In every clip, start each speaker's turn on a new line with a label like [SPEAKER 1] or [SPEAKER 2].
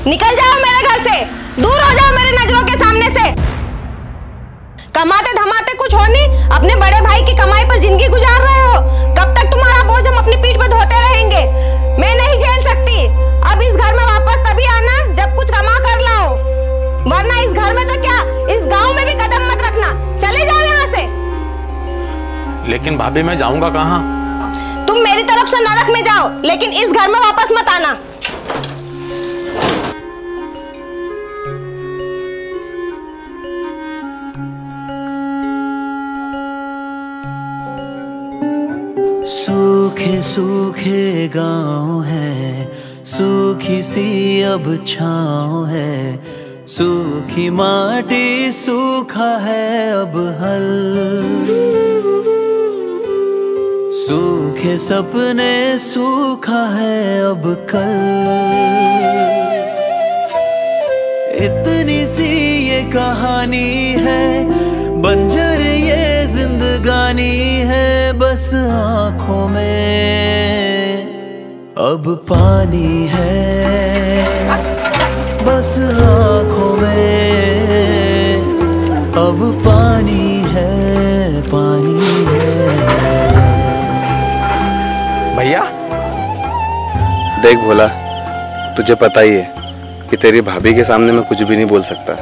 [SPEAKER 1] निकल जाओ मेरे घर से, दूर हो जाओ मेरे नजरों के सामने से। कमाते धमाते कुछ हो नहीं, अपने बड़े भाई की कमाई पर जिंदगी गुजार रहे हो। कब तक तुम्हारा बोझ हम अपनी पीठ पर ढोते रहेंगे? मैं नहीं झेल सकती। अब इस घर में वापस तभी आना जब कुछ कमा कर लाओ, वरना इस घर में तो क्या, इस गांव में भी कदम मत रखना। चले जाओ यहाँ से।
[SPEAKER 2] लेकिन भाभी मैं जाऊंगा कहाँ?
[SPEAKER 1] तुम मेरी तरफ से नरक में जाओ, लेकिन इस घर में वापस मत आना।
[SPEAKER 3] सूखे सूखे गाँव है, सूखी सी अब छाँव है, सूखी माटी सूखा है अब हल, सूखे सपने सूखा है अब कल। इतनी सी ये कहानी है, बंजर ये जिंदगानी है, बस आँखों में अब पानी है, बस आँखों में अब पानी है, पानी है।
[SPEAKER 2] भैया
[SPEAKER 4] देख भोला, तुझे पता ही है कि तेरी भाभी के सामने मैं कुछ भी नहीं बोल सकता।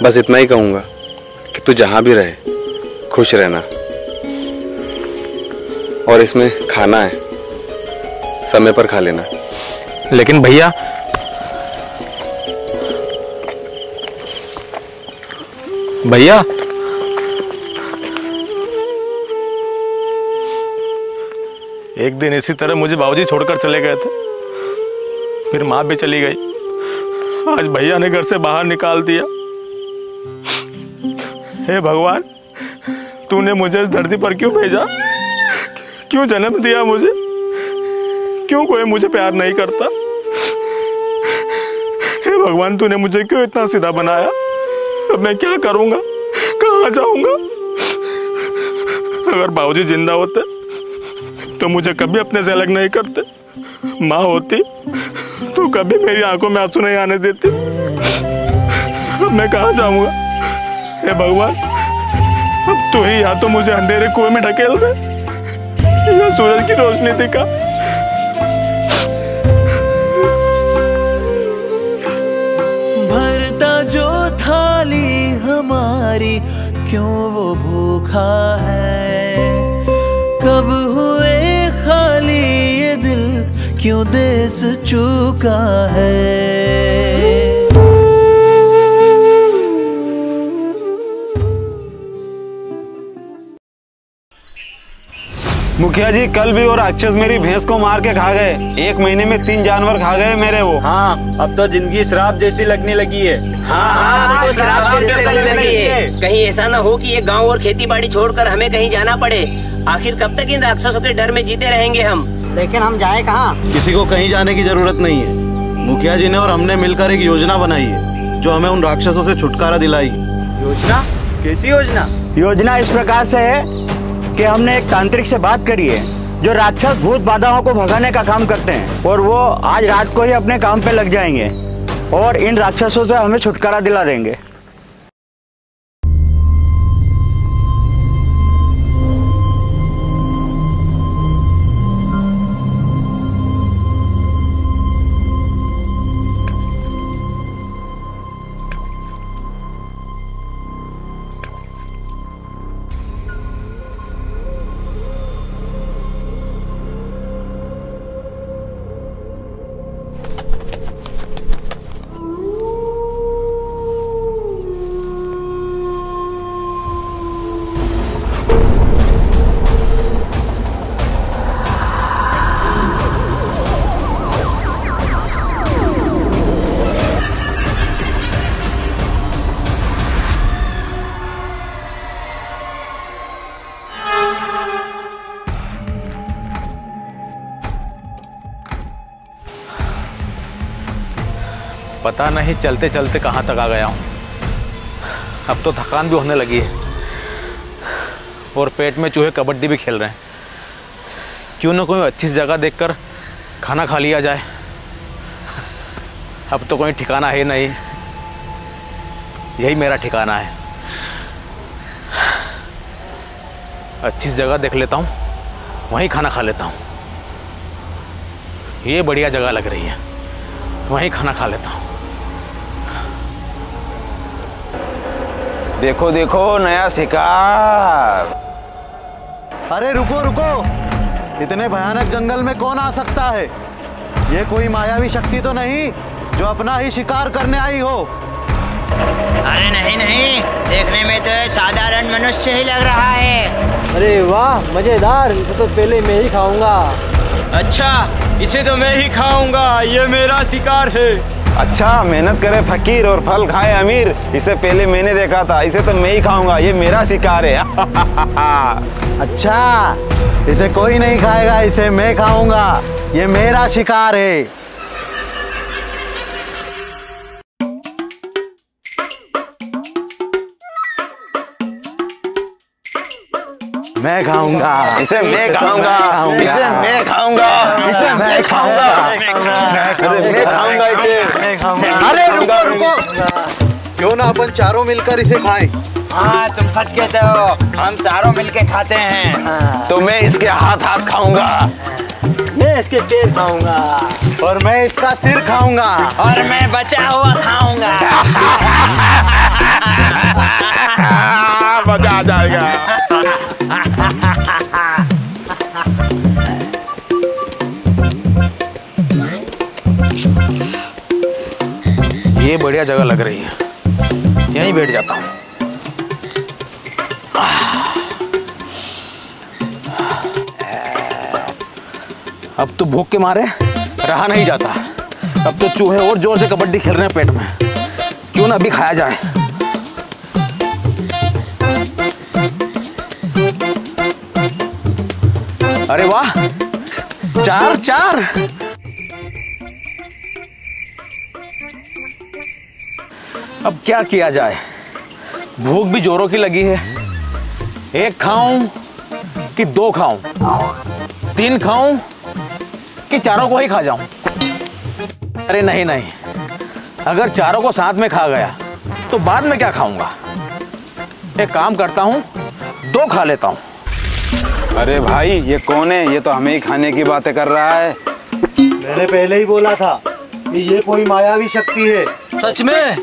[SPEAKER 4] बस इतना ही कहूँगा कि तू जहाँ भी रहे खुश रहना, और इसमें खाना है समय पर खा लेना।
[SPEAKER 2] लेकिन भैया, भैया एक दिन इसी तरह मुझे बाबूजी छोड़कर चले गए थे, फिर माँ भी चली गई। आज भैया ने घर से बाहर निकाल दिया। हे भगवान, तूने मुझे इस धरती पर क्यों भेजा? क्यों जन्म दिया मुझे? क्यों कोई मुझे प्यार नहीं करता? हे भगवान, तूने मुझे क्यों इतना सीधा बनाया? अब मैं क्या करूंगा, कहाँ जाऊंगा? अगर बाबूजी जिंदा होते तो मुझे कभी अपने से अलग नहीं करते। माँ होती तो कभी मेरी आंखों में आंसू नहीं आने देती। अब मैं कहाँ जाऊंगा? हे भगवान, अब तू ही या तो मुझे अंधेरे कुएं में ढकेल दे या सूरज की रोशनी दिखा।
[SPEAKER 3] भरता जो थाली हमारी, क्यों वो भूखा है? कब हुए खाली ये दिल, क्यों देश चूका है?
[SPEAKER 5] मुखिया जी, कल भी वो राक्षस मेरी भैंस को मार के खा गए। 1 महीने में 3 जानवर खा गए मेरे वो।
[SPEAKER 6] हाँ, अब तो जिंदगी श्राप जैसी लगने लगी है।
[SPEAKER 7] हाँ, श्राप जैसी लगने लगी है। कहीं ऐसा ना हो कि ये गांव और खेती बाड़ी छोड़कर हमें कहीं जाना पड़े। आखिर कब तक इन राक्षसों के डर में जीते रहेंगे हम?
[SPEAKER 8] लेकिन हम जाए कहाँ?
[SPEAKER 5] किसी को कहीं जाने की जरूरत नहीं है। मुखिया जी ने और हमने मिलकर एक योजना बनाई है जो हमें उन राक्षसों से छुटकारा दिलाएगी।
[SPEAKER 6] योजना? कैसी योजना?
[SPEAKER 5] योजना इस प्रकार से है कि हमने एक तांत्रिक से बात करी है जो राक्षस भूत बाधाओं को भगाने का काम करते हैं, और वो आज रात को ही अपने काम पे लग जाएंगे और इन राक्षसों से हमें छुटकारा दिला देंगे।
[SPEAKER 2] पता नहीं चलते चलते कहाँ तक आ गया हूँ। अब तो थकान भी होने लगी है और पेट में चूहे कबड्डी भी खेल रहे हैं। क्यों ना कोई अच्छी जगह देखकर खाना खा लिया जाए।
[SPEAKER 8] अब तो कोई ठिकाना है नहीं, यही मेरा ठिकाना है। अच्छी जगह देख लेता हूँ, वहीं खाना खा लेता हूँ। ये बढ़िया जगह लग रही है, वहीं खाना खा लेता हूँ।
[SPEAKER 9] देखो देखो नया शिकार।
[SPEAKER 10] अरे रुको रुको, इतने भयानक जंगल में कौन आ सकता है? ये कोई मायावी शक्ति तो नहीं जो अपना ही शिकार करने आई हो?
[SPEAKER 11] अरे नहीं नहीं, देखने में तो साधारण मनुष्य ही लग रहा है।
[SPEAKER 6] अरे वाह मजेदार, इसे तो पहले मैं ही खाऊंगा। अच्छा, इसे तो मैं ही खाऊंगा, ये मेरा शिकार है।
[SPEAKER 9] अच्छा, मेहनत करे फकीर और फल खाए अमीर, इसे पहले मैंने देखा था, इसे तो मैं ही खाऊंगा, ये मेरा शिकार है।
[SPEAKER 10] अच्छा, इसे कोई नहीं खाएगा, इसे मैं खाऊंगा, ये मेरा शिकार है। मैं खाऊंगा,
[SPEAKER 9] इसे मैं खाऊंगा, इसे मैं खाऊंगा, इसे मैं खाऊंगा, मैं खाऊंगा इसे।
[SPEAKER 10] अरे रुको रुको, क्यों ना अपन चारों मिलकर इसे खाएं?
[SPEAKER 11] हाँ तुम सच कहते हो, हम चारों मिलके खाते हैं।
[SPEAKER 9] तो मैं इसके हाथ हाथ खाऊंगा,
[SPEAKER 6] मैं इसके पैर खाऊंगा,
[SPEAKER 10] और मैं इसका सिर खाऊंगा,
[SPEAKER 11] और मैं बचा हुआ खाऊंगा।
[SPEAKER 9] मजा आ जाएगा।
[SPEAKER 8] ये बढ़िया जगह लग रही है, यहीं बैठ जाता हूँ। अब तो भूख के मारे रहा नहीं जाता। अब तो चूहे और जोर से कबड्डी खेल रहे हैं पेट में, क्यों ना अभी खाया जाए। अरे वाह, चार चार। अब क्या किया जाए, भूख भी जोरों की लगी है। एक खाऊं कि दो खाऊं, तीन खाऊं कि चारों को ही खा जाऊं? अरे नहीं नहीं, अगर चारों को साथ में खा गया तो बाद में क्या खाऊंगा। एक काम करता हूं, दो खा लेता हूं।
[SPEAKER 9] अरे भाई ये कौन है? ये तो हमें ही खाने की बातें कर रहा है।
[SPEAKER 10] मैंने पहले ही बोला था कि ये कोई मायावी शक्ति है।
[SPEAKER 6] सच में?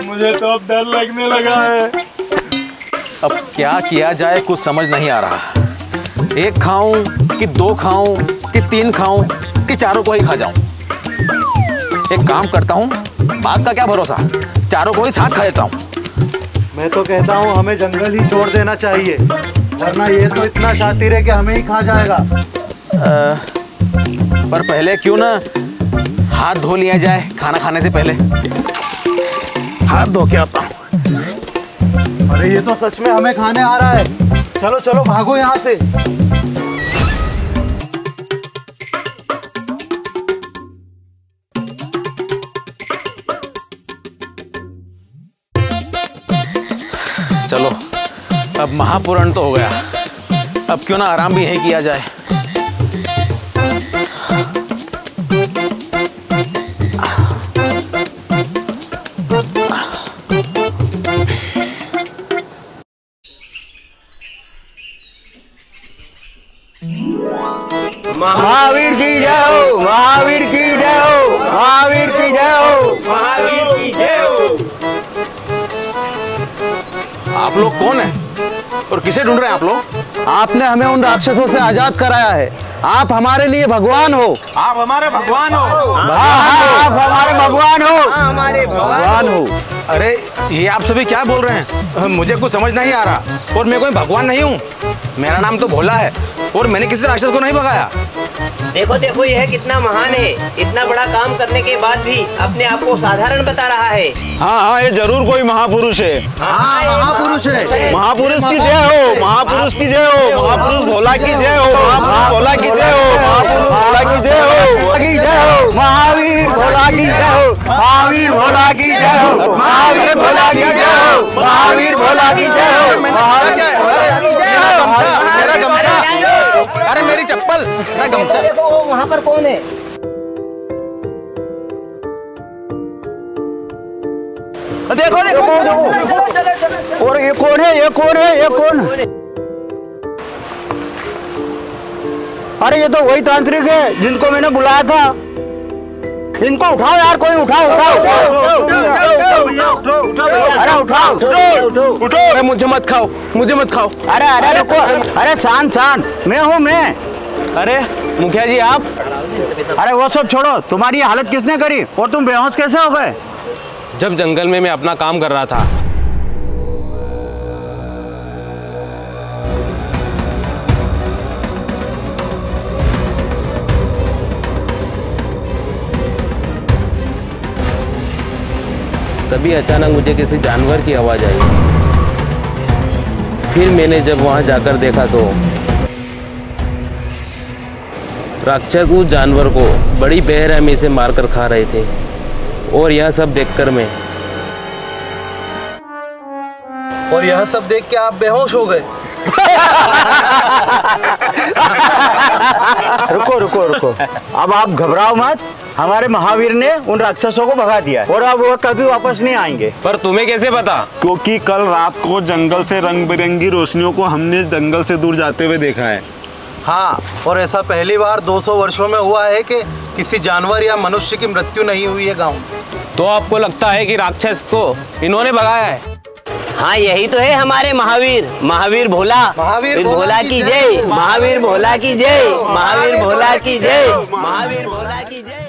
[SPEAKER 2] मुझे तो अब डर लगने लगा है।
[SPEAKER 8] अब क्या किया जाए, कुछ समझ नहीं आ रहा। एक खाऊं कि दो खाऊं कि तीन खाऊं कि चारों को ही खा जाऊं? एक काम करता हूं, बात का क्या भरोसा, चारों को ही साथ खा लेता हूं।
[SPEAKER 10] मैं तो कहता हूँ हमें जंगल ही छोड़ देना चाहिए, वरना ये तो इतना शातिर है कि हमें ही खा जाएगा।
[SPEAKER 8] पर पहले क्यों ना हाथ धो लिया जाए, खाना खाने से पहले। हाथ धो के आता हूँ।
[SPEAKER 10] अरे ये तो सच में हमें खाने आ रहा है। चलो चलो भागो यहाँ से।
[SPEAKER 8] चलो, अब महापुराण तो हो गया, अब क्यों ना आराम भी यहीं किया जाए।
[SPEAKER 5] महावीर की जय हो, महावीर की जय हो, महावीर की जय हो,
[SPEAKER 7] महावीर की जय हो।
[SPEAKER 8] आप लोग कौन हैं और किसे ढूंढ रहे हैं आप लोग?
[SPEAKER 10] आपने हमें उन राक्षसों से आजाद कराया है, आप हमारे लिए भगवान हो।
[SPEAKER 9] आप हमारे भगवान हो।
[SPEAKER 5] आप हमारे भगवान हो,
[SPEAKER 7] हमारे
[SPEAKER 10] भगवान हो।
[SPEAKER 8] अरे ये आप सभी क्या बोल रहे हैं? मुझे कुछ समझ नहीं आ रहा, और मैं कोई भगवान नहीं हूँ। मेरा नाम तो भोला है और मैंने किसी राक्षस को नहीं भगाया।
[SPEAKER 7] देखो देखो, यह कितना महान है, इतना बड़ा काम करने के बाद भी अपने आप को साधारण बता रहा है।
[SPEAKER 9] हाँ हाँ, ये जरूर कोई महापुरुष है।
[SPEAKER 7] हाँ,
[SPEAKER 10] महापुरुष है।
[SPEAKER 9] महापुरुष की जय हो, महापुरुष की जय हो, महापुरुष भोला की जय हो, महापुरुष भोला की जय हो, महापुरुष भोला की जय हो,
[SPEAKER 5] की जय हो, महावीर भोला की जय हो, महावीर भोला की जय हो, महावीर भोला की जय हो, महावीर भोला की जय हो,
[SPEAKER 8] मेरा गमछा, अरे मेरी चप्पल, मेरा गमछा।
[SPEAKER 7] देखो वहाँ पर कौन है?
[SPEAKER 5] देखो देखो। और ये कौन है, ये कौन है, ये कौन? अरे ये तो वही तांत्रिक है जिनको मैंने बुलाया था। इनको उठाओ यार, कोई उठाओ उठाओ। अरे उठाओ उठो।
[SPEAKER 8] अरे मुझे मत खाओ, मुझे मत खाओ।
[SPEAKER 5] अरे अरे रुको, अरे शांत शांत, मैं हूँ मैं।
[SPEAKER 8] अरे मुखिया जी आप?
[SPEAKER 5] अरे वो सब छोड़ो, तुम्हारी हालत किसने करी और तुम बेहोश कैसे हो गए?
[SPEAKER 8] जब जंगल में मैं अपना काम कर रहा था तभी अचानक मुझे किसी जानवर की आवाज आई। फिर मैंने जब वहां जाकर देखा तो राक्षस उस जानवर को बड़ी बेरहमी से मारकर खा रहे थे। और यह सब देखकर मैं
[SPEAKER 9] और यह सब देख के आप बेहोश हो गए।
[SPEAKER 5] रुको रुको रुको, अब आप घबराओ मत। हमारे महावीर ने उन राक्षसों को भगा दिया और अब वो कभी वापस नहीं आएंगे।
[SPEAKER 8] पर तुम्हें कैसे पता?
[SPEAKER 2] क्योंकि कल रात को जंगल से रंग बिरंगी रोशनियों को हमने जंगल से दूर जाते हुए देखा है।
[SPEAKER 9] हाँ, और ऐसा पहली बार 200 वर्षों में हुआ है कि किसी जानवर या मनुष्य की मृत्यु नहीं हुई है गाँव।
[SPEAKER 8] तो आपको लगता है कि राक्षस को इन्होंने भगाया है?
[SPEAKER 7] हाँ, यही तो है हमारे महावीर। महावीर भोला,
[SPEAKER 9] महावीर
[SPEAKER 7] भोला की जय, महावीर भोला की जय, महावीर भोला की जय, महावीर भोला की जय।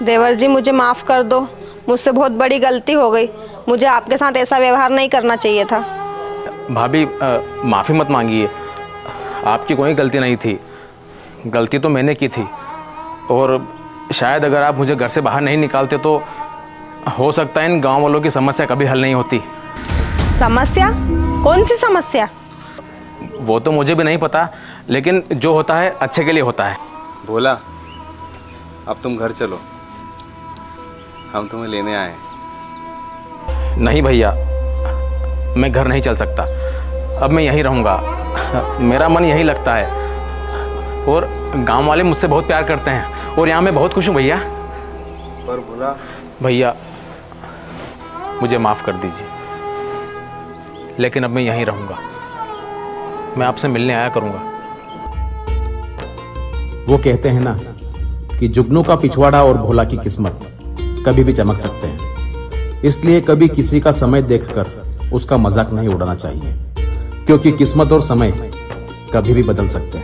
[SPEAKER 1] देवर जी मुझे माफ कर दो, मुझसे बहुत बड़ी गलती हो गई। मुझे आपके साथ ऐसा व्यवहार नहीं करना चाहिए था।
[SPEAKER 8] भाभी माफ़ी मत मांगिए, आपकी कोई गलती नहीं थी। गलती तो मैंने की थी और शायद अगर आप मुझे घर से बाहर नहीं निकालते तो हो सकता है इन गांव वालों की समस्या कभी हल नहीं होती।
[SPEAKER 1] समस्या? कौन सी समस्या?
[SPEAKER 8] वो तो मुझे भी नहीं पता, लेकिन जो होता है अच्छे के लिए होता है।
[SPEAKER 4] भोला, अब तुम घर चलो, हम तुम्हें लेने आए।
[SPEAKER 8] नहीं भैया, मैं घर नहीं चल सकता। अब मैं यहीं रहूँगा, मेरा मन यहीं लगता है और गांव वाले मुझसे बहुत प्यार करते हैं और यहाँ मैं बहुत खुश हूँ भैया।
[SPEAKER 4] पर भोला
[SPEAKER 8] भैया मुझे माफ़ कर दीजिए, लेकिन अब मैं यहीं रहूँगा। मैं आपसे मिलने आया करूँगा।
[SPEAKER 12] वो कहते हैं ना कि जुगनू का पिछवाड़ा और भोला की किस्मत कभी भी चमक सकते हैं, इसलिए कभी किसी का समय देखकर उसका मजाक नहीं उड़ाना चाहिए, क्योंकि किस्मत और समय कभी भी बदल सकते हैं।